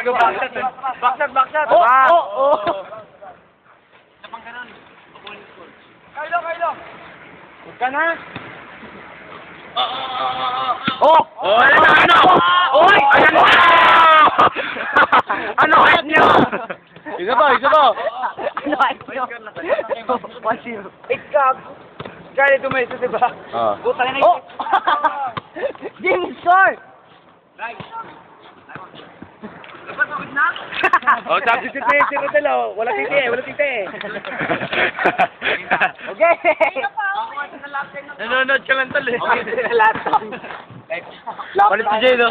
Gago, backshot. Backshot, backshot. Oh. Napang ganun. Carlo. Huwag ka na. Oh! Ano? Oy! Ayan na! Ano kahit nyo? Isa to. Ano kahit nyo? 1-0. Ikaw. Scarlett Umayso, diba? Puta na Oh! Jimmy score! Oh, substitute na yung si Rodel, Wala titi. Okay! Nanonood ka lang tol eh. Laptop. Palit si Jay, no?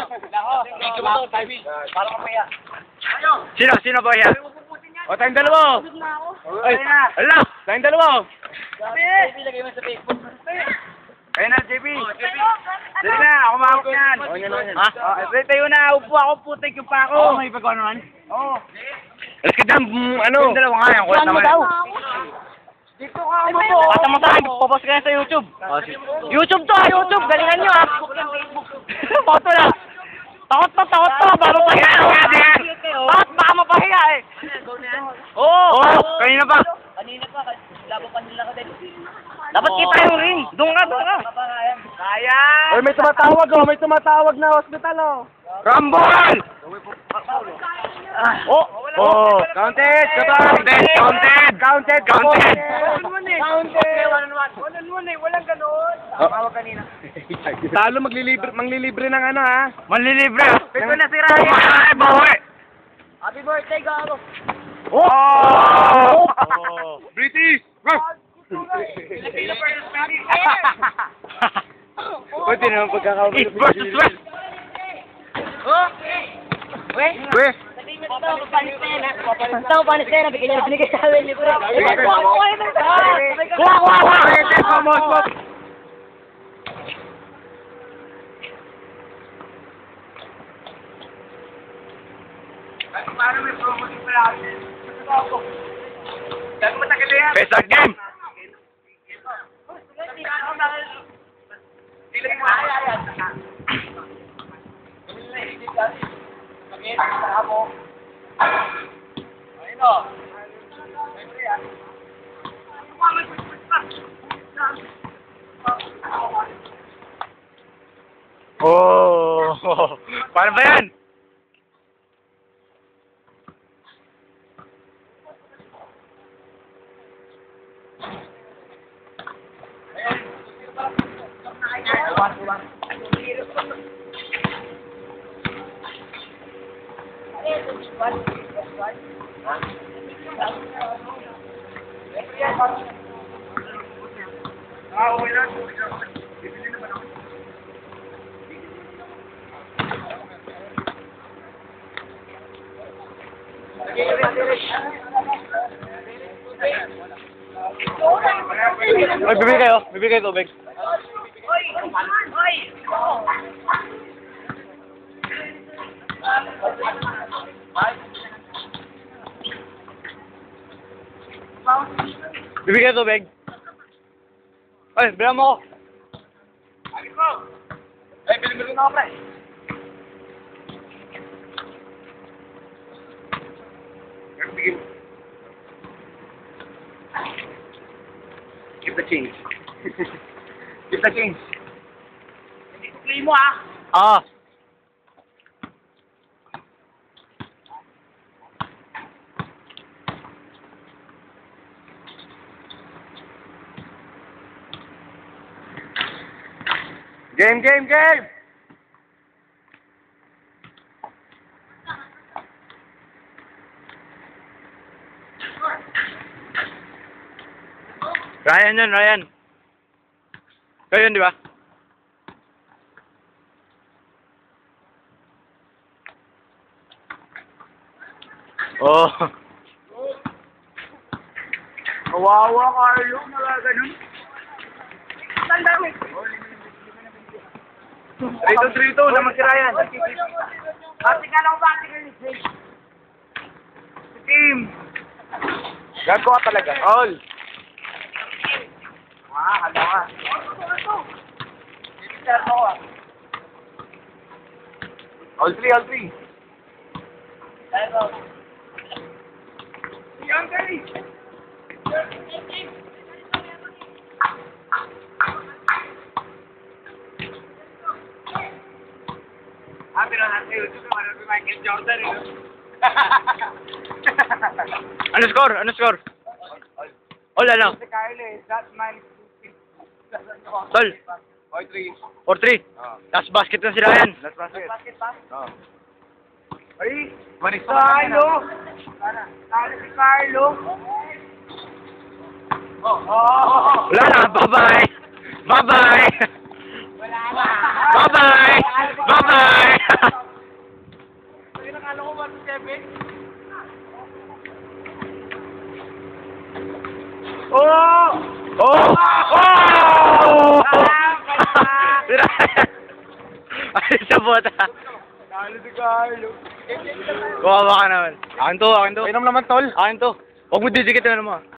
Sino ba yan? O, tayong dalawa. Ay, ala! Tayong dalawa. Ilagay mo sa Facebook. Ayun na, JB. Dali na, ako mahawak yan. Ha? Tayo na, upo ako, putik yung pa ako. May pagkaw naman. Oo. Alas ka dyan, ano? Yung dalawa nga yan, kulit naman. Dito ka ako mo. Basta mo saan, popos ka na sa YouTube. YouTube to, YouTube. Galingan nyo ha. Foto lang. Takot to. Baka mapahiya. Takot, baka mapahiya eh. Oo. Kanina pa. Laban nila ka din. Dapat kita yung ring. Doon ka. Kaya. Oy, may tumatawag na hospital, Rambol! Counted! Walang ganun. Tawag kanina. Talo, manglilibre ng ano, ha? Manlilibre. Pito na si Ryan. Ay, bawi! Happy birthday, Gago. Oh! British! Filipino versus Mary. Pwede naman pagkakaroon. East versus West! Weh? Sabihin mo ito, panis na yan, ha? Basta ko panis na yan, binigay sa amin ni Bro. Kuha! Paano may promoting pala ako? Dahil matagal na yan. Best game! Oh, paano ba yan? Ay, bibigay kayo tubig. Bibigay tubig. Ay, bilang mo ako. Ay, bilang mo ako, pre. Keep the change. Keep the change. Hindi ko play mo, ah. Game! Ryan. Kayo yun, di ba? Oh. Kawawa, Carlo. Ganun. Tanda mo. Rito, naman si Ryan. Bati ka lang. Team. Gago ka talaga. All. Halo ka. All three. Ano score? Ano score? All ano? Tol. 4-3. Last basket na sila yan. Last basket. Ay! Manis Carlo! Carlo si Carlo! Wala na. Bye-bye. Bye-bye. Bye-bye. Bye-bye. Nakala ko 1-7. Oh! Oh! Oh! Ay, sa bota. Carlo si Carlo. Kawawa ka naman. Akin to, akin to. Inom naman, tol. Akin to. Huwag mo didikit na naman.